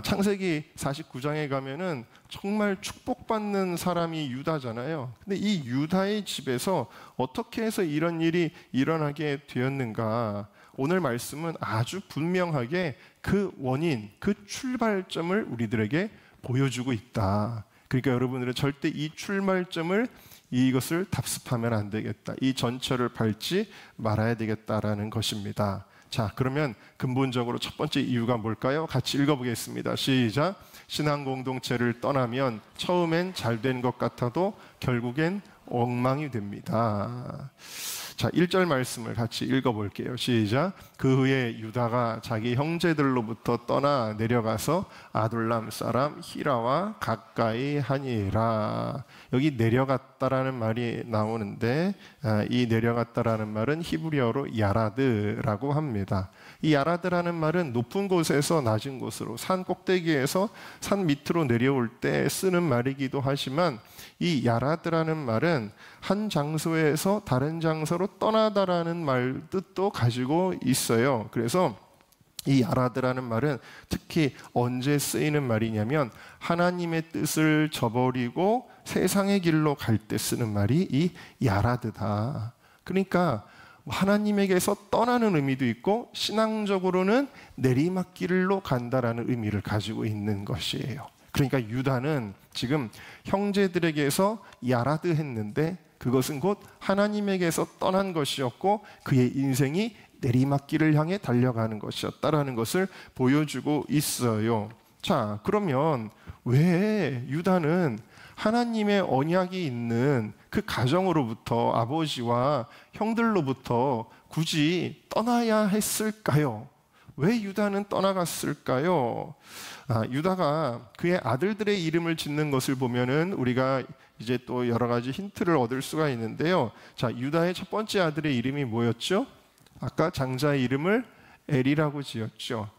창세기 49장에 가면은 정말 축복받는 사람이 유다잖아요. 근데 이 유다의 집에서 어떻게 해서 이런 일이 일어나게 되었는가? 오늘 말씀은 아주 분명하게 그 원인, 그 출발점을 우리들에게 보여주고 있다. 그러니까 여러분들은 절대 이 출발점을, 이것을 답습하면 안 되겠다. 이 전철을 밟지 말아야 되겠다라는 것입니다. 자, 그러면 근본적으로 첫 번째 이유가 뭘까요? 같이 읽어보겠습니다. 시작. 신앙 공동체를 떠나면 처음엔 잘된 것 같아도 결국엔 엉망이 됩니다. 자, 1절 말씀을 같이 읽어볼게요. 시작. 그 후에 유다가 자기 형제들로부터 떠나 내려가서 아둘람 사람 히라와 가까이 하니라. 여기 내려갔다라는 말이 나오는데, 이 내려갔다라는 말은 히브리어로 야라드라고 합니다. 이 야라드라는 말은 높은 곳에서 낮은 곳으로, 산 꼭대기에서 산 밑으로 내려올 때 쓰는 말이기도 하지만, 이 야라드라는 말은 한 장소에서 다른 장소로 떠나다라는 말 뜻도 가지고 있어요. 그래서 이 야라드라는 말은 특히 언제 쓰이는 말이냐면 하나님의 뜻을 저버리고 세상의 길로 갈 때 쓰는 말이 이 야라드다. 그러니까 하나님에게서 떠나는 의미도 있고 신앙적으로는 내리막길로 간다라는 의미를 가지고 있는 것이에요. 그러니까 유다는 지금 형제들에게서 야라드 했는데 그것은 곧 하나님에게서 떠난 것이었고 그의 인생이 내리막길을 향해 달려가는 것이었다라는 것을 보여주고 있어요. 자, 그러면 왜 유다는 하나님의 언약이 있는 그 가정으로부터, 아버지와 형들로부터 굳이 떠나야 했을까요? 왜 유다는 떠나갔을까요? 유다가 그의 아들들의 이름을 짓는 것을 보면은 우리가 이제 또 여러 가지 힌트를 얻을 수가 있는데요. 자, 유다의 첫 번째 아들의 이름이 뭐였죠? 아까 장자의 이름을 엘이라고 지었죠.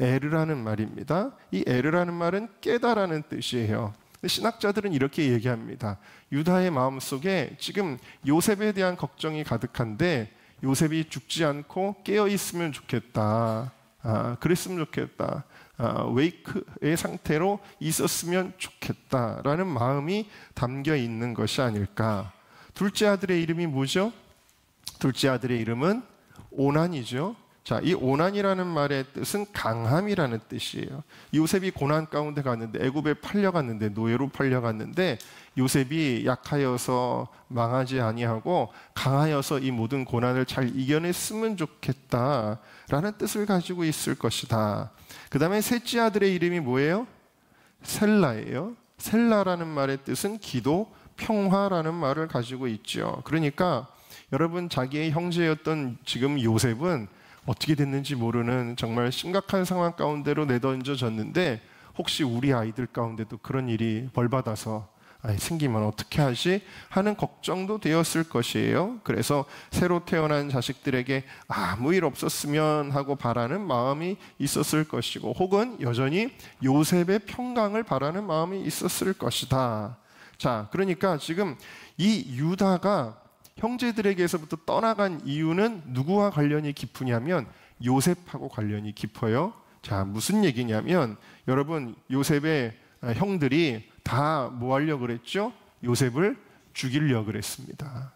에르라는 말입니다. 이 에르라는 말은 깨다라는 뜻이에요. 신학자들은 이렇게 얘기합니다. 유다의 마음속에 지금 요셉에 대한 걱정이 가득한데 요셉이 죽지 않고 깨어 있으면 좋겠다. 그랬으면 좋겠다. 웨이크의 상태로 있었으면 좋겠다라는 마음이 담겨 있는 것이 아닐까. 둘째 아들의 이름이 뭐죠? 둘째 아들의 이름은 오난이죠. 자, 이 오난이라는 말의 뜻은 강함이라는 뜻이에요. 요셉이 고난 가운데 갔는데, 애굽에 팔려갔는데, 노예로 팔려갔는데 요셉이 약하여서 망하지 아니하고 강하여서 이 모든 고난을 잘 이겨냈으면 좋겠다라는 뜻을 가지고 있을 것이다. 그 다음에 셋째 아들의 이름이 뭐예요? 셀라예요. 셀라라는 말의 뜻은 기도, 평화라는 말을 가지고 있죠. 그러니까 여러분, 자기의 형제였던 지금 요셉은 어떻게 됐는지 모르는 정말 심각한 상황 가운데로 내던져졌는데, 혹시 우리 아이들 가운데도 그런 일이 벌받아서 생기면 어떻게 하지? 하는 걱정도 되었을 것이에요. 그래서 새로 태어난 자식들에게 아무 일 없었으면 하고 바라는 마음이 있었을 것이고, 혹은 여전히 요셉의 평강을 바라는 마음이 있었을 것이다. 자, 그러니까 지금 이 유다가 형제들에게서부터 떠나간 이유는 누구와 관련이 깊으냐면 요셉하고 관련이 깊어요. 자, 무슨 얘기냐면 여러분, 요셉의 형들이 다 뭐 하려고 그랬죠? 요셉을 죽이려고 그랬습니다.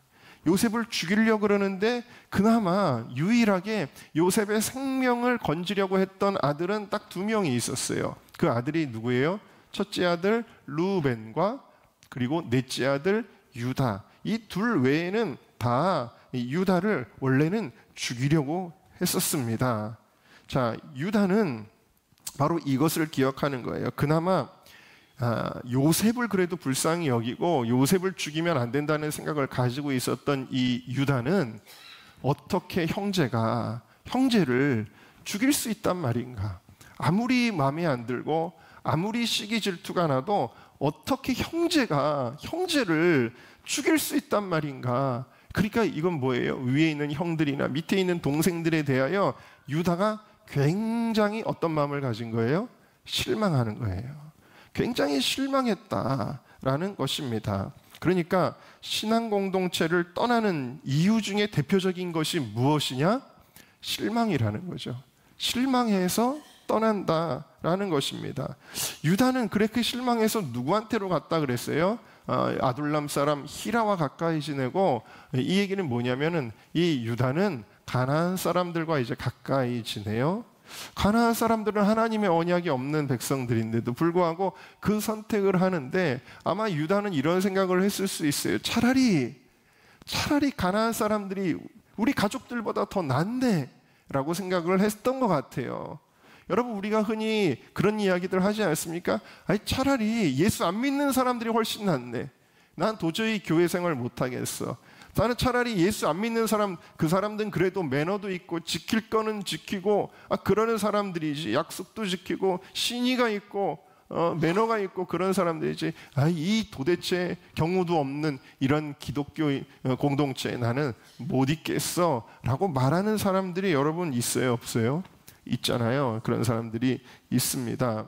요셉을 죽이려고 그러는데 그나마 유일하게 요셉의 생명을 건지려고 했던 아들은 딱 2명이 있었어요. 그 아들이 누구예요? 첫째 아들 루벤과 그리고 넷째 아들 유다. 이 둘 외에는 다 유다를 원래는 죽이려고 했었습니다. 자, 유다는 바로 이것을 기억하는 거예요. 그나마 요셉을 그래도 불쌍히 여기고 요셉을 죽이면 안 된다는 생각을 가지고 있었던 이 유다는 어떻게 형제를 죽일 수 있단 말인가? 아무리 마음에 안 들고 아무리 시기 질투가 나도 어떻게 형제를 죽일 수 있단 말인가? 그러니까 이건 뭐예요? 위에 있는 형들이나 밑에 있는 동생들에 대하여 유다가 굉장히 어떤 마음을 가진 거예요? 실망하는 거예요. 굉장히 실망했다라는 것입니다. 그러니까 신앙 공동체를 떠나는 이유 중에 대표적인 것이 무엇이냐? 실망이라는 거죠. 실망해서 떠난다라는 것입니다. 유다는 그렇게 실망해서 누구한테로 갔다 그랬어요? 아둘람 사람 히라와 가까이 지내고, 이 얘기는 뭐냐면은 이 유다는 가나안 사람들과 이제 가까이 지내요. 가나안 사람들은 하나님의 언약이 없는 백성들인데도 불구하고 그 선택을 하는데, 아마 유다는 이런 생각을 했을 수 있어요. 차라리 가나안 사람들이 우리 가족들보다 더 낫네 라고 생각을 했던 것 같아요. 여러분, 우리가 흔히 그런 이야기들 하지 않습니까? 아니, 차라리 예수 안 믿는 사람들이 훨씬 낫네. 난 도저히 교회 생활 못하겠어. 나는 차라리 예수 안 믿는 사람, 그 사람들은 그래도 매너도 있고 지킬 거는 지키고, 그러는 사람들이지. 약속도 지키고 신의가 있고 매너가 있고 그런 사람들이지. 이 도대체 경우도 없는 이런 기독교 공동체에 나는 못 있겠어 라고 말하는 사람들이 여러분 있어요, 없어요? 있잖아요. 그런 사람들이 있습니다.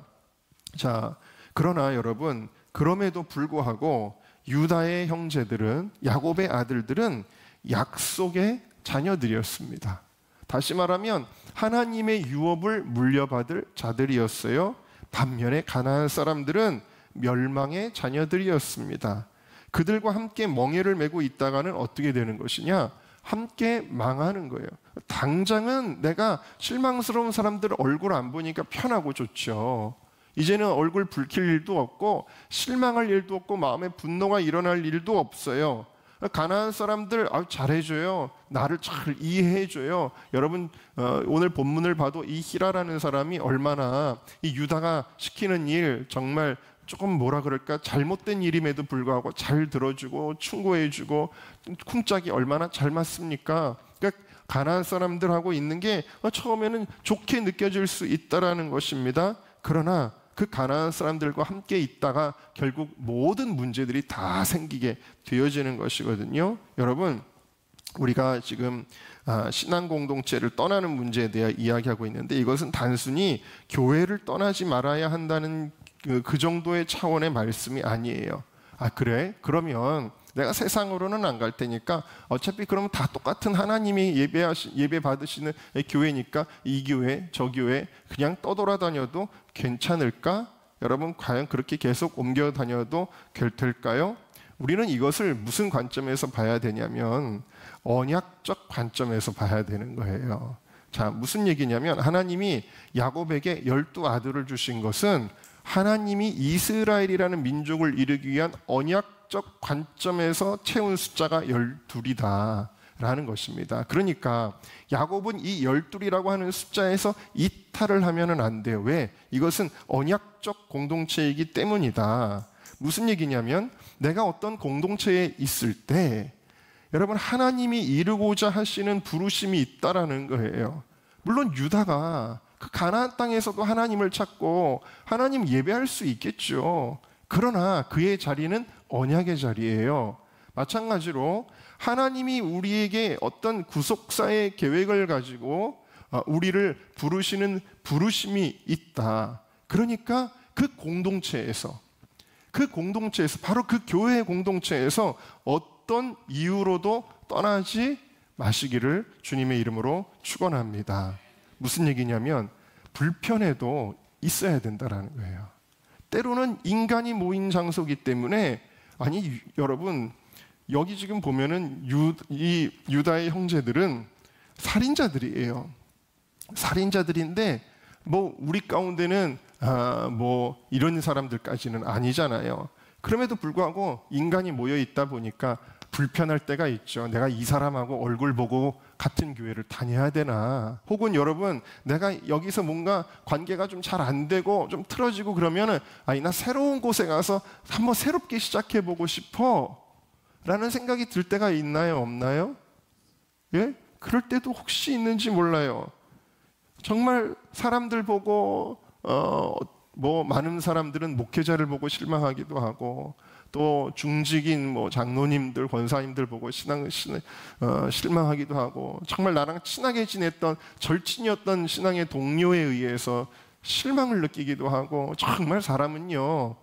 자, 그러나 여러분, 그럼에도 불구하고 유다의 형제들은, 야곱의 아들들은 약속의 자녀들이었습니다. 다시 말하면 하나님의 유업을 물려받을 자들이었어요. 반면에 가나안 사람들은 멸망의 자녀들이었습니다. 그들과 함께 멍에를 메고 있다가는 어떻게 되는 것이냐? 함께 망하는 거예요. 당장은 내가 실망스러운 사람들 얼굴 안 보니까 편하고 좋죠. 이제는 얼굴 붉힐 일도 없고 실망할 일도 없고 마음에 분노가 일어날 일도 없어요. 가나안 사람들 잘해줘요. 나를 잘 이해해줘요. 여러분, 오늘 본문을 봐도 이 히라라는 사람이 얼마나 이 유다가 시키는 일 정말 조금 뭐라 그럴까 잘못된 일임에도 불구하고 잘 들어주고 충고해주고 쿵짝이 얼마나 잘 맞습니까? 그러니까 가나안 사람들하고 있는 게 처음에는 좋게 느껴질 수 있다라는 것입니다. 그러나 그 가나안 사람들과 함께 있다가 결국 모든 문제들이 다 생기게 되어지는 것이거든요. 여러분, 우리가 지금 신앙 공동체를 떠나는 문제에 대해 이야기하고 있는데, 이것은 단순히 교회를 떠나지 말아야 한다는 그 정도의 차원의 말씀이 아니에요. 그래? 그러면 내가 세상으로는 안 갈 테니까 어차피 그러면 다 똑같은 하나님이 예배 받으시는 교회니까 이 교회 저 교회 그냥 떠돌아다녀도 괜찮을까? 여러분, 과연 그렇게 계속 옮겨 다녀도 될까요? 우리는 이것을 무슨 관점에서 봐야 되냐면 언약적 관점에서 봐야 되는 거예요. 자, 무슨 얘기냐면 하나님이 야곱에게 12아들을 주신 것은 하나님이 이스라엘이라는 민족을 이루기 위한 언약적 관점에서 채운 숫자가 12이다 라는 것입니다. 그러니까 야곱은 이 12이라고 하는 숫자에서 이탈을 하면 안 돼요. 왜? 이것은 언약적 공동체이기 때문이다. 무슨 얘기냐면 내가 어떤 공동체에 있을 때 여러분, 하나님이 이루고자 하시는 부르심이 있다라는 거예요. 물론 유다가 그 가나안 땅에서도 하나님을 찾고 하나님 예배할 수 있겠죠. 그러나 그의 자리는 언약의 자리예요. 마찬가지로 하나님이 우리에게 어떤 구속사의 계획을 가지고 우리를 부르시는 부르심이 있다. 그러니까 그 공동체에서 바로 그 교회의 공동체에서 어떤 이유로도 떠나지 마시기를 주님의 이름으로 축원합니다. 무슨 얘기냐면 불편해도 있어야 된다라는 거예요. 때로는 인간이 모인 장소이기 때문에, 아니 여러분, 여기 지금 보면은 이 유다의 형제들은 살인자들이에요. 살인자들인데 뭐 우리 가운데는 뭐 이런 사람들까지는 아니잖아요. 그럼에도 불구하고 인간이 모여 있다 보니까 불편할 때가 있죠. 내가 이 사람하고 얼굴 보고 같은 교회를 다녀야 되나? 혹은 여러분, 내가 여기서 뭔가 관계가 좀 잘 안 되고 좀 틀어지고 그러면은 나 새로운 곳에 가서 한번 새롭게 시작해 보고 싶어 라는 생각이 들 때가 있나요, 없나요? 예? 그럴 때도 혹시 있는지 몰라요. 정말 사람들 보고 뭐 많은 사람들은 목회자를 보고 실망하기도 하고, 또 중직인 뭐 장로님들, 권사님들 보고 실망하기도 하고, 정말 나랑 친하게 지냈던 절친이었던 신앙의 동료에 의해서 실망을 느끼기도 하고. 정말 사람은요,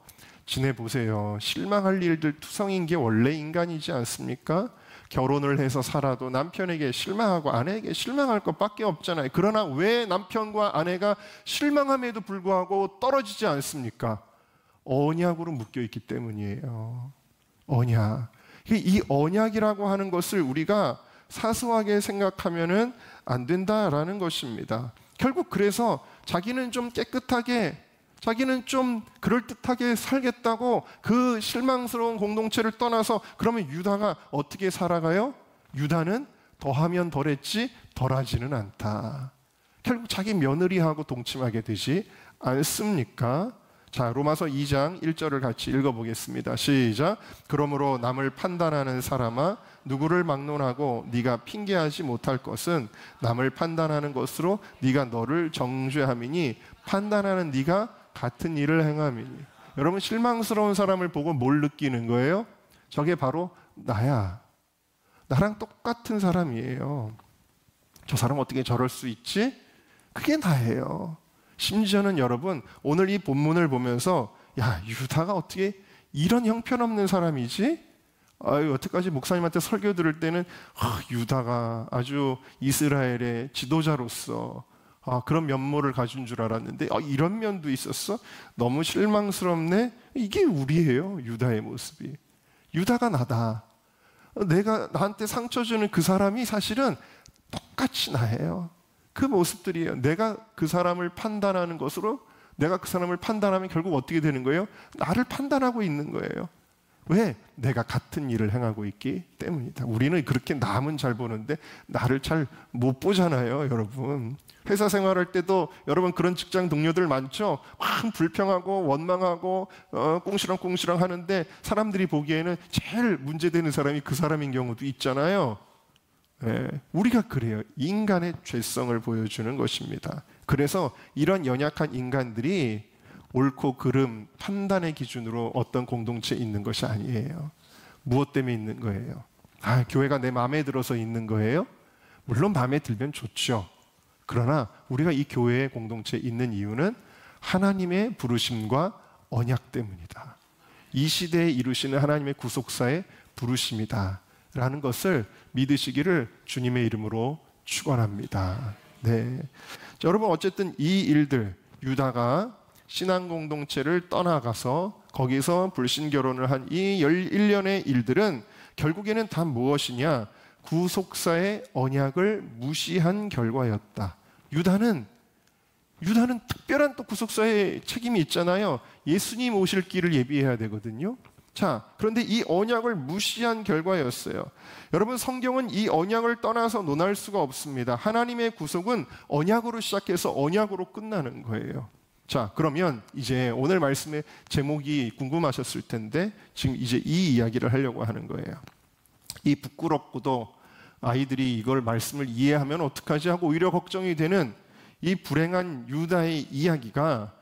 지내보세요. 실망할 일들 투성인 게 원래 인간이지 않습니까? 결혼을 해서 살아도 남편에게 실망하고 아내에게 실망할 것밖에 없잖아요. 그러나 왜 남편과 아내가 실망함에도 불구하고 떨어지지 않습니까? 언약으로 묶여 있기 때문이에요. 언약. 이 언약이라고 하는 것을 우리가 사소하게 생각하면은 안 된다라는 것입니다. 결국 그래서 자기는 좀 깨끗하게, 자기는 좀 그럴듯하게 살겠다고 그 실망스러운 공동체를 떠나서, 그러면 유다가 어떻게 살아가요? 유다는 더하면 덜했지 덜하지는 않다. 결국 자기 며느리하고 동침하게 되지 않습니까? 자, 로마서 2장 1절을 같이 읽어보겠습니다. 시작. 그러므로 남을 판단하는 사람아, 누구를 막론하고 네가 핑계하지 못할 것은 남을 판단하는 것으로 네가 너를 정죄함이니 판단하는 네가 같은 일을 행함이니. 여러분, 실망스러운 사람을 보고 뭘 느끼는 거예요? 저게 바로 나야. 나랑 똑같은 사람이에요. 저 사람 어떻게 저럴 수 있지? 그게 나예요. 심지어는 여러분, 오늘 이 본문을 보면서 야, 유다가 어떻게 이런 형편없는 사람이지? 아유, 여태까지 목사님한테 설교 들을 때는 유다가 아주 이스라엘의 지도자로서 그런 면모를 가진 줄 알았는데 이런 면도 있었어? 너무 실망스럽네? 이게 우리예요, 유다의 모습이. 유다가 나다. 내가 나한테 상처 주는 그 사람이 사실은 똑같이 나예요. 그 모습들이에요. 내가 그 사람을 판단하는 것으로, 내가 그 사람을 판단하면 결국 어떻게 되는 거예요? 나를 판단하고 있는 거예요. 왜? 내가 같은 일을 행하고 있기 때문이다. 우리는 그렇게 남은 잘 보는데 나를 잘 못 보잖아요, 여러분. 회사 생활할 때도 여러분 그런 직장 동료들 많죠? 막 불평하고 원망하고 꽁시렁꽁시렁 하는데 사람들이 보기에는 제일 문제되는 사람이 그 사람인 경우도 있잖아요. 네, 우리가 그래요. 인간의 죄성을 보여주는 것입니다. 그래서 이런 연약한 인간들이 옳고 그름, 판단의 기준으로 어떤 공동체에 있는 것이 아니에요. 무엇 때문에 있는 거예요? 교회가 내 마음에 들어서 있는 거예요? 물론 마음에 들면 좋죠. 그러나 우리가 이 교회의 공동체에 있는 이유는 하나님의 부르심과 언약 때문이다. 이 시대에 이루시는 하나님의 구속사의 부르심이다 라는 것을 믿으시기를 주님의 이름으로 축원합니다. 네. 자, 여러분, 어쨌든 이 일들, 유다가 신앙 공동체를 떠나가서 거기서 불신 결혼을 한 이 11년의 일들은 결국에는 다 무엇이냐? 구속사의 언약을 무시한 결과였다. 유다는 특별한 또 구속사의 책임이 있잖아요. 예수님 오실 길을 예비해야 되거든요. 자, 그런데 이 언약을 무시한 결과였어요. 여러분, 성경은 이 언약을 떠나서 논할 수가 없습니다. 하나님의 구속은 언약으로 시작해서 언약으로 끝나는 거예요. 자, 그러면 이제 오늘 말씀의 제목이 궁금하셨을 텐데 지금 이제 이 이야기를 하려고 하는 거예요. 이 부끄럽고도 아이들이 이걸 말씀을 이해하면 어떡하지 하고 오히려 걱정이 되는 이 불행한 유다의 이야기가,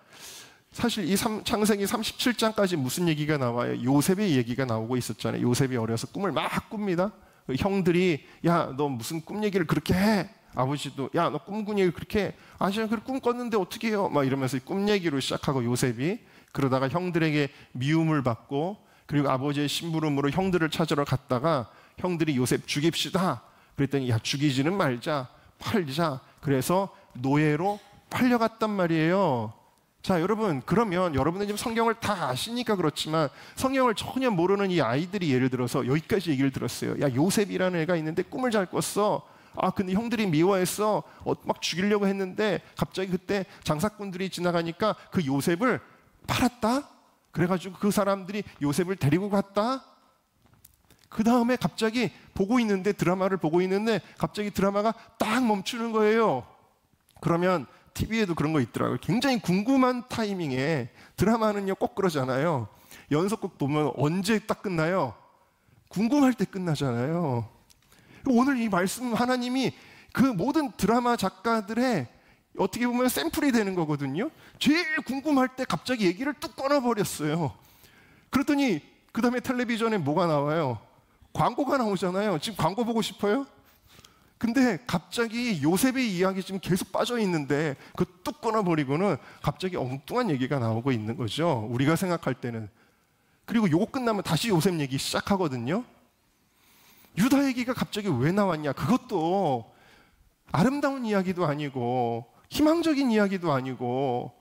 사실 이 창세기 37장까지 무슨 얘기가 나와요? 요셉의 얘기가 나오고 있었잖아요. 요셉이 어려서 꿈을 막 꿉니다. 형들이 야, 너 무슨 꿈 얘기를 그렇게 해? 아버지도 야, 너 꿈꾼 얘기를 그렇게 해? 제가 그 꿈 꿨는데 어떻게 해요? 막 이러면서 꿈 얘기로 시작하고 요셉이 그러다가 형들에게 미움을 받고, 그리고 아버지의 심부름으로 형들을 찾으러 갔다가 형들이 요셉 죽입시다. 그랬더니 야, 죽이지는 말자, 팔자. 그래서 노예로 팔려갔단 말이에요. 자, 여러분, 그러면 여러분은 지금 성경을 다 아시니까 그렇지만 성경을 전혀 모르는 이 아이들이 예를 들어서 여기까지 얘기를 들었어요. 야, 요셉이라는 애가 있는데 꿈을 잘 꿨어. 근데 형들이 미워했어. 막 죽이려고 했는데 갑자기 그때 장사꾼들이 지나가니까 그 요셉을 팔았다. 그래가지고 그 사람들이 요셉을 데리고 갔다. 그 다음에 갑자기 드라마를 보고 있는데 갑자기 드라마가 딱 멈추는 거예요. 그러면 TV에도 그런 거 있더라고요. 굉장히 궁금한 타이밍에, 드라마는요 꼭 그러잖아요. 연속극 보면 언제 딱 끝나요? 궁금할 때 끝나잖아요. 오늘 이 말씀, 하나님이 그 모든 드라마 작가들의 어떻게 보면 샘플이 되는 거거든요. 제일 궁금할 때 갑자기 얘기를 뚝 끊어버렸어요. 그랬더니 그 다음에 텔레비전에 뭐가 나와요? 광고가 나오잖아요. 지금 광고 보고 싶어요? 근데 갑자기 요셉의 이야기 지금 계속 빠져 있는데 그 뚝 끊어버리고는 갑자기 엉뚱한 얘기가 나오고 있는 거죠. 우리가 생각할 때는. 그리고 요거 끝나면 다시 요셉 얘기 시작하거든요. 유다 얘기가 갑자기 왜 나왔냐? 그것도 아름다운 이야기도 아니고 희망적인 이야기도 아니고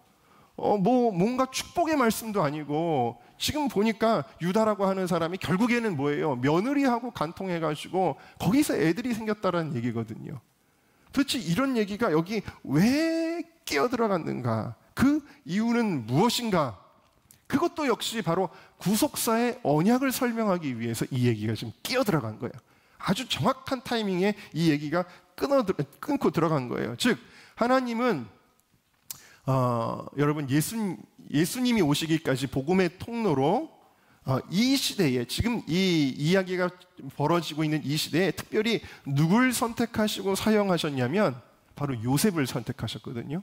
뭔가 축복의 말씀도 아니고, 지금 보니까 유다라고 하는 사람이 결국에는 뭐예요? 며느리하고 간통해가지고 거기서 애들이 생겼다라는 얘기거든요. 도대체 이런 얘기가 여기 왜 끼어들어갔는가? 그 이유는 무엇인가? 그것도 역시 바로 구속사의 언약을 설명하기 위해서 이 얘기가 지금 끼어들어간 거예요. 아주 정확한 타이밍에 이 얘기가 끊고 들어간 거예요. 즉 하나님은 여러분 예수님이 오시기까지 복음의 통로로 이 시대에, 지금 이 이야기가 벌어지고 있는 이 시대에 특별히 누굴 선택하시고 사용하셨냐면 바로 요셉을 선택하셨거든요.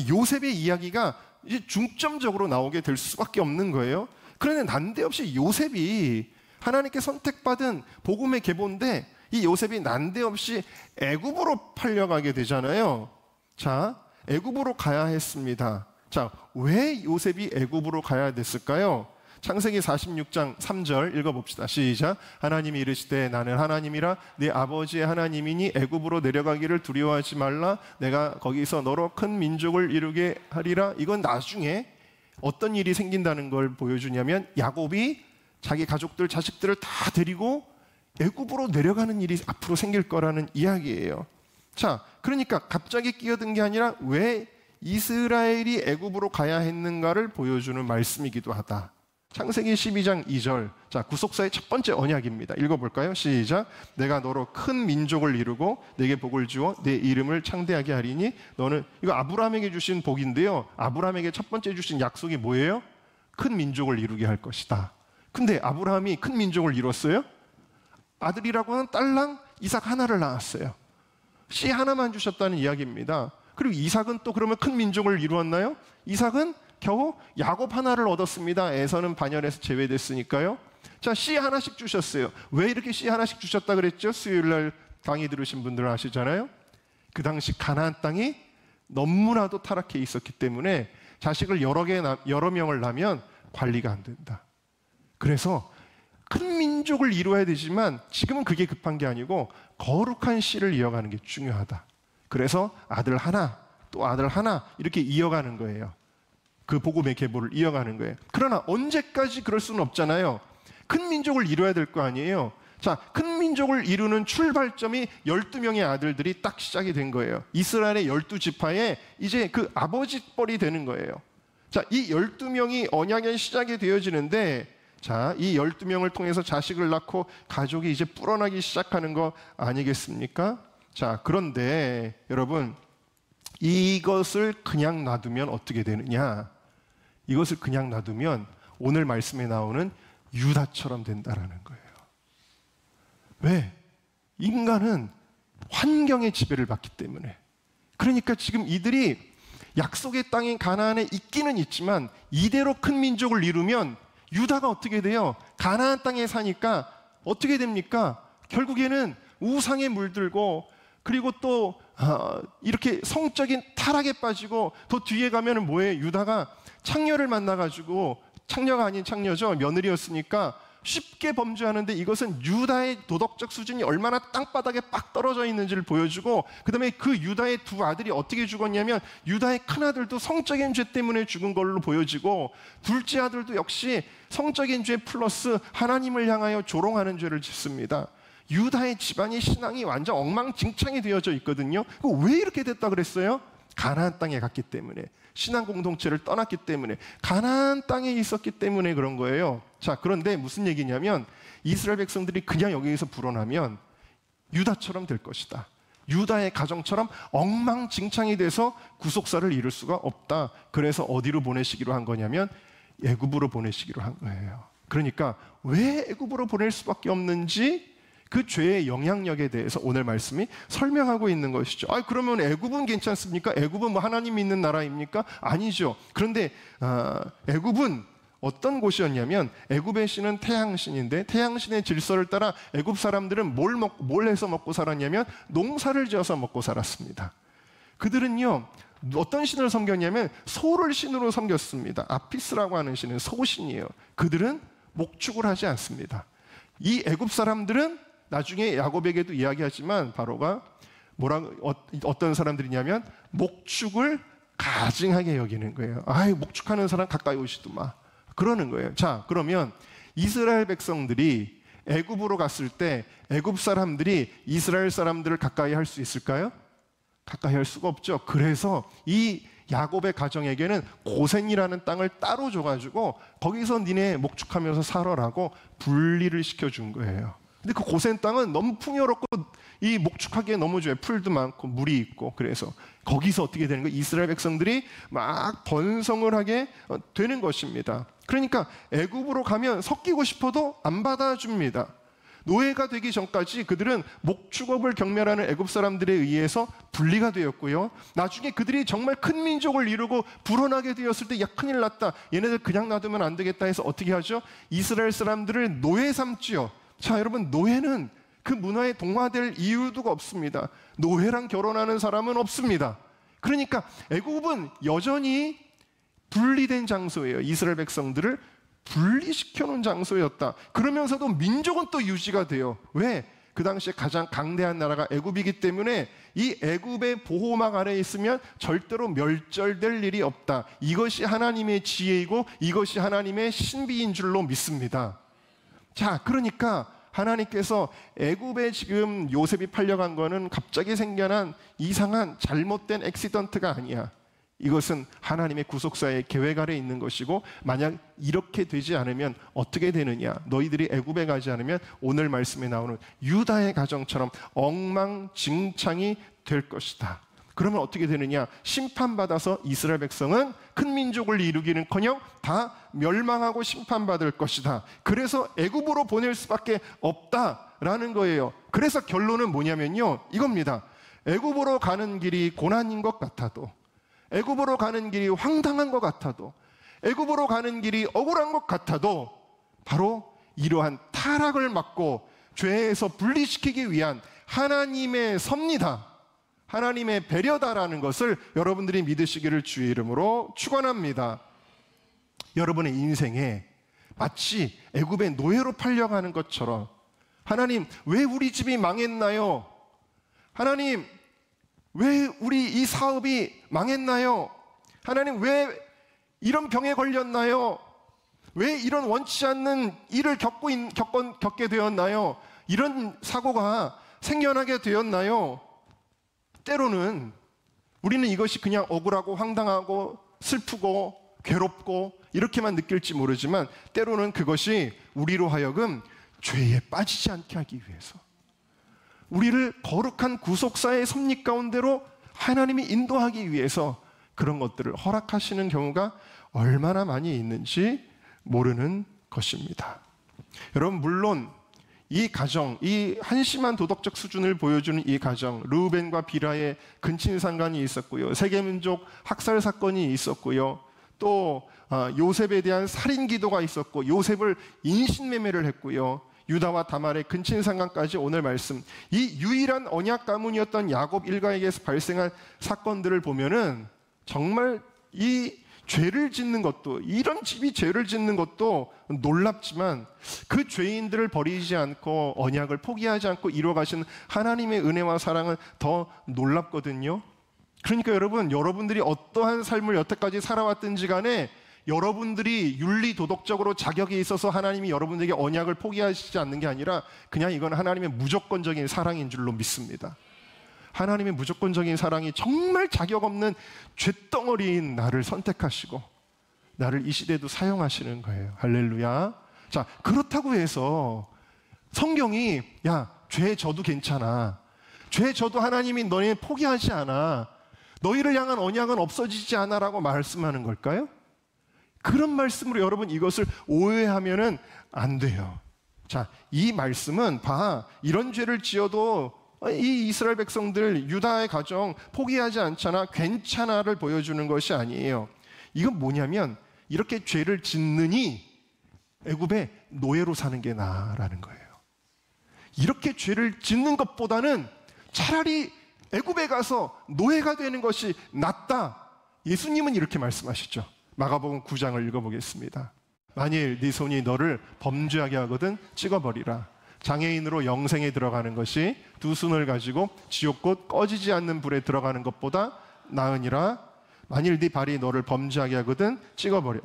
요셉의 이야기가 이제 중점적으로 나오게 될 수밖에 없는 거예요. 그런데 난데없이 요셉이 하나님께 선택받은 복음의 계보인데, 이 요셉이 난데없이 애굽으로 팔려가게 되잖아요. 자, 애굽으로 가야 했습니다. 자, 왜 요셉이 애굽으로 가야 됐을까요? 창세기 46장 3절 읽어봅시다. 시작. 하나님이 이르시되 나는 하나님이라 네 아버지의 하나님이니 애굽으로 내려가기를 두려워하지 말라. 내가 거기서 너로 큰 민족을 이루게 하리라. 이건 나중에 어떤 일이 생긴다는 걸 보여주냐면, 야곱이 자기 가족들, 자식들을 다 데리고 애굽으로 내려가는 일이 앞으로 생길 거라는 이야기예요. 자, 그러니까 갑자기 끼어든 게 아니라 왜 이스라엘이 애굽으로 가야 했는가를 보여주는 말씀이기도 하다. 창세기 12장 2절. 자, 구속사의 첫 번째 언약입니다. 읽어볼까요? 시작. 내가 너로 큰 민족을 이루고 내게 복을 주어 내 이름을 창대하게 하리니 너는, 이거 아브라함에게 주신 복인데요, 아브라함에게 첫 번째 주신 약속이 뭐예요? 큰 민족을 이루게 할 것이다. 근데 아브라함이 큰 민족을 이뤘어요? 아들이라고 하는 딸랑 이삭 하나를 낳았어요. 씨 하나만 주셨다는 이야기입니다. 그리고 이삭은 또 그러면 큰 민족을 이루었나요? 이삭은 겨우 야곱 하나를 얻었습니다. 에서는 반열에서 제외됐으니까요. 자, 씨 하나씩 주셨어요. 왜 이렇게 씨 하나씩 주셨다 그랬죠? 수요일날 강의 들으신 분들은 아시잖아요. 그 당시 가나안 땅이 너무나도 타락해 있었기 때문에 자식을 여러 명을 낳으면 관리가 안 된다. 그래서 큰 민족을 이루어야 되지만 지금은 그게 급한 게 아니고 거룩한 씨를 이어가는 게 중요하다. 그래서 아들 하나, 또 아들 하나, 이렇게 이어가는 거예요. 그 복음의 계보를 이어가는 거예요. 그러나 언제까지 그럴 수는 없잖아요. 큰 민족을 이루어야 될 거 아니에요. 자, 큰 민족을 이루는 출발점이 12명의 아들들이 딱 시작이 된 거예요. 이스라엘의 12지파에 이제 그 아버지 뻘이 되는 거예요. 자, 이 12명이 언약의 시작이 되어지는데, 자, 이 12명을 통해서 자식을 낳고 가족이 이제 불어나기 시작하는 거 아니겠습니까? 자, 그런데 여러분, 이것을 그냥 놔두면 어떻게 되느냐? 이것을 그냥 놔두면 오늘 말씀에 나오는 유다처럼 된다라는 거예요. 왜? 인간은 환경의 지배를 받기 때문에. 그러니까 지금 이들이 약속의 땅인 가나안에 있기는 있지만 이대로 큰 민족을 이루면 유다가 어떻게 돼요? 가나안 땅에 사니까 어떻게 됩니까? 결국에는 우상에 물들고, 그리고 또 이렇게 성적인 타락에 빠지고, 더 뒤에 가면은 뭐예요? 유다가 창녀를 만나가지고, 창녀가 아닌 창녀죠, 며느리였으니까 쉽게 범죄하는데, 이것은 유다의 도덕적 수준이 얼마나 땅바닥에 빡 떨어져 있는지를 보여주고, 그 다음에 그 유다의 두 아들이 어떻게 죽었냐면 유다의 큰아들도 성적인 죄 때문에 죽은 걸로 보여지고, 둘째 아들도 역시 성적인 죄 플러스 하나님을 향하여 조롱하는 죄를 짓습니다. 유다의 집안이 신앙이 완전 엉망진창이 되어져 있거든요. 왜 이렇게 됐다 그랬어요? 가나안 땅에 갔기 때문에, 신앙 공동체를 떠났기 때문에, 가나안 땅에 있었기 때문에 그런 거예요. 자, 그런데 무슨 얘기냐면 이스라엘 백성들이 그냥 여기에서 불어나면 유다처럼 될 것이다. 유다의 가정처럼 엉망진창이 돼서 구속사를 이룰 수가 없다. 그래서 어디로 보내시기로 한 거냐면 애굽으로 보내시기로 한 거예요. 그러니까 왜 애굽으로 보낼 수밖에 없는지, 그 죄의 영향력에 대해서 오늘 말씀이 설명하고 있는 것이죠. 그러면 애굽은 괜찮습니까? 애굽은 뭐 하나님 믿는 나라입니까? 아니죠. 그런데 애굽은 어떤 곳이었냐면, 애굽의 신은 태양신인데, 태양신의 질서를 따라 애굽 사람들은 뭘 해서 먹고 살았냐면 농사를 지어서 먹고 살았습니다. 그들은요, 어떤 신을 섬겼냐면 소를 신으로 섬겼습니다. 아피스라고 하는 신은 소신이에요. 그들은 목축을 하지 않습니다. 이 애굽 사람들은 나중에 야곱에게도 이야기하지만 바로가 어떤 사람들이냐면 목축을 가증하게 여기는 거예요. 아이, 목축하는 사람 가까이 오시도 마. 그러는 거예요. 자, 그러면 이스라엘 백성들이 애굽으로 갔을 때 애굽 사람들이 이스라엘 사람들을 가까이 할 수 있을까요? 가까이 할 수가 없죠. 그래서 이 야곱의 가정에게는 고센이라는 땅을 따로 줘가지고 거기서 니네 목축하면서 살아라고 분리를 시켜준 거예요. 근데 그 고센 땅은 너무 풍요롭고 이 목축하기에 너무 좋아요. 풀도 많고 물이 있고. 그래서 거기서 어떻게 되는 거예요? 이스라엘 백성들이 막 번성을 하게 되는 것입니다. 그러니까 애굽으로 가면 섞이고 싶어도 안 받아줍니다. 노예가 되기 전까지 그들은 목축업을 경멸하는 애굽 사람들에 의해서 분리가 되었고요. 나중에 그들이 정말 큰 민족을 이루고 불어나게 되었을 때 야, 큰일 났다. 얘네들 그냥 놔두면 안 되겠다 해서 어떻게 하죠? 이스라엘 사람들을 노예 삼지요. 자, 여러분, 노예는 그 문화에 동화될 이유도 없습니다. 노예랑 결혼하는 사람은 없습니다. 그러니까 애굽은 여전히 분리된 장소예요. 이스라엘 백성들을 분리시켜 놓은 장소였다. 그러면서도 민족은 또 유지가 돼요. 왜? 그 당시에 가장 강대한 나라가 애굽이기 때문에 이 애굽의 보호막 아래에 있으면 절대로 멸절될 일이 없다. 이것이 하나님의 지혜이고 이것이 하나님의 신비인 줄로 믿습니다. 자, 그러니까 하나님께서 애굽에 지금 요셉이 팔려간 거는 갑자기 생겨난 이상한 잘못된 액시던트가 아니야. 이것은 하나님의 구속사의 계획 아래 있는 것이고, 만약 이렇게 되지 않으면 어떻게 되느냐? 너희들이 애굽에 가지 않으면 오늘 말씀에 나오는 유다의 가정처럼 엉망진창이 될 것이다. 그러면 어떻게 되느냐? 심판받아서 이스라엘 백성은 큰 민족을 이루기는커녕 다 멸망하고 심판받을 것이다. 그래서 애굽으로 보낼 수밖에 없다라는 거예요. 그래서 결론은 뭐냐면요, 이겁니다. 애굽으로 가는 길이 고난인 것 같아도, 애굽으로 가는 길이 황당한 것 같아도, 애굽으로 가는 길이 억울한 것 같아도 바로 이러한 타락을 막고 죄에서 분리시키기 위한 하나님의 섭니다. 하나님의 배려다라는 것을 여러분들이 믿으시기를 주의 이름으로 축원합니다. 여러분의 인생에 마치 애굽의 노예로 팔려가는 것처럼, 하나님 왜 우리 집이 망했나요? 하나님 왜 우리 이 사업이 망했나요? 하나님 왜 이런 병에 걸렸나요? 왜 이런 원치 않는 일을 겪게 되었나요? 이런 사고가 생겨나게 되었나요? 때로는 우리는 이것이 그냥 억울하고 황당하고 슬프고 괴롭고 이렇게만 느낄지 모르지만, 때로는 그것이 우리로 하여금 죄에 빠지지 않게 하기 위해서, 우리를 거룩한 구속사의 섭리 가운데로 하나님이 인도하기 위해서 그런 것들을 허락하시는 경우가 얼마나 많이 있는지 모르는 것입니다. 여러분, 물론 이 가정, 이 한심한 도덕적 수준을 보여주는 이 가정, 르우벤과 비라의 근친상간이 있었고요, 세계민족 학살 사건이 있었고요, 또 요셉에 대한 살인 기도가 있었고, 요셉을 인신매매를 했고요, 유다와 다말의 근친상간까지 오늘 말씀, 이 유일한 언약 가문이었던 야곱 일가에게서 발생한 사건들을 보면은 정말 이 죄를 짓는 것도, 이런 집이 죄를 짓는 것도 놀랍지만, 그 죄인들을 버리지 않고 언약을 포기하지 않고 이루어가신 하나님의 은혜와 사랑은 더 놀랍거든요. 그러니까 여러분, 여러분들이 어떠한 삶을 여태까지 살아왔든지 간에 여러분들이 윤리 도덕적으로 자격이 있어서 하나님이 여러분들에게 언약을 포기하시지 않는 게 아니라 그냥 이건 하나님의 무조건적인 사랑인 줄로 믿습니다. 하나님의 무조건적인 사랑이 정말 자격 없는 쇳덩어리인 나를 선택하시고 나를 이 시대에도 사용하시는 거예요. 할렐루야. 자, 그렇다고 해서 성경이 야, 죄 져도 괜찮아, 죄 져도 하나님이 너희 포기하지 않아, 너희를 향한 언약은 없어지지 않아 라고 말씀하는 걸까요? 그런 말씀으로 여러분 이것을 오해하면은 안 돼요. 자, 이 말씀은 이런 죄를 지어도 이 이스라엘 백성들, 유다의 가정 포기하지 않잖아, 괜찮아를 보여주는 것이 아니에요. 이건 뭐냐면, 이렇게 죄를 짓느니 애굽의 노예로 사는 게 나아라는 거예요. 이렇게 죄를 짓는 것보다는 차라리 애굽에 가서 노예가 되는 것이 낫다. 예수님은 이렇게 말씀하시죠. 마가복음 9장을 읽어보겠습니다. 만일 네 손이 너를 범죄하게 하거든 찍어버리라. 장애인으로 영생에 들어가는 것이 두 손을 가지고 지옥곧 꺼지지 않는 불에 들어가는 것보다 나으니라. 만일 네 발이 너를 범죄하게 하거든 찍어버려.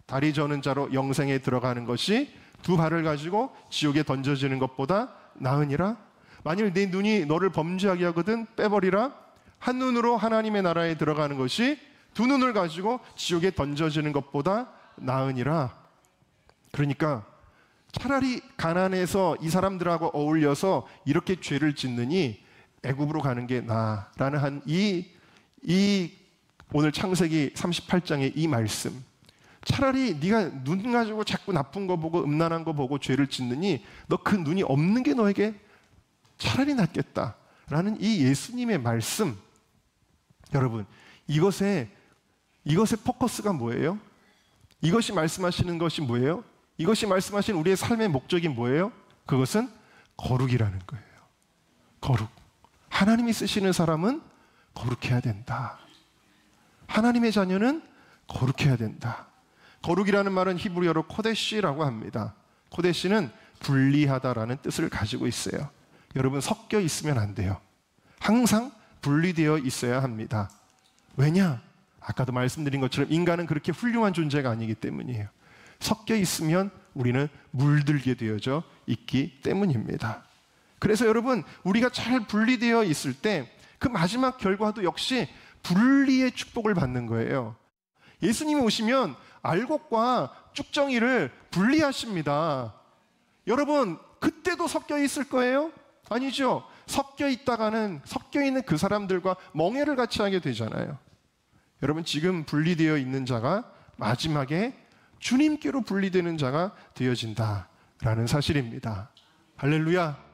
다리 저는 자로 영생에 들어가는 것이 두 발을 가지고 지옥에 던져지는 것보다 나으니라. 만일 네 눈이 너를 범죄하게 하거든 빼버리라. 한 눈으로 하나님의 나라에 들어가는 것이 두 눈을 가지고 지옥에 던져지는 것보다 나으니라. 그러니까 차라리 가난해서 이 사람들하고 어울려서 이렇게 죄를 짓느니 애굽으로 가는 게 나아라는 이 오늘 창세기 38장의 이 말씀. 차라리 네가 눈 가지고 자꾸 나쁜 거 보고 음란한 거 보고 죄를 짓느니 너 그 눈이 없는 게 너에게 차라리 낫겠다라는 이 예수님의 말씀. 여러분, 이것의 포커스가 뭐예요? 이것이 말씀하시는 것이 뭐예요? 이것이 말씀하시는 우리의 삶의 목적이 뭐예요? 그것은 거룩이라는 거예요. 거룩. 하나님이 쓰시는 사람은 거룩해야 된다. 하나님의 자녀는 거룩해야 된다. 거룩이라는 말은 히브리어로 코데시라고 합니다. 코데시는 분리하다라는 뜻을 가지고 있어요. 여러분, 섞여 있으면 안 돼요. 항상 분리되어 있어야 합니다. 왜냐? 아까도 말씀드린 것처럼 인간은 그렇게 훌륭한 존재가 아니기 때문이에요. 섞여 있으면 우리는 물들게 되어져 있기 때문입니다. 그래서 여러분, 우리가 잘 분리되어 있을 때 그 마지막 결과도 역시 분리의 축복을 받는 거예요. 예수님이 오시면 알곡과 쭉정이를 분리하십니다. 여러분, 그때도 섞여 있을 거예요? 아니죠. 섞여 있는 그 사람들과 멍해를 같이 하게 되잖아요. 여러분, 지금 분리되어 있는 자가 마지막에 주님께로 분리되는 자가 되어진다라는 사실입니다. 할렐루야.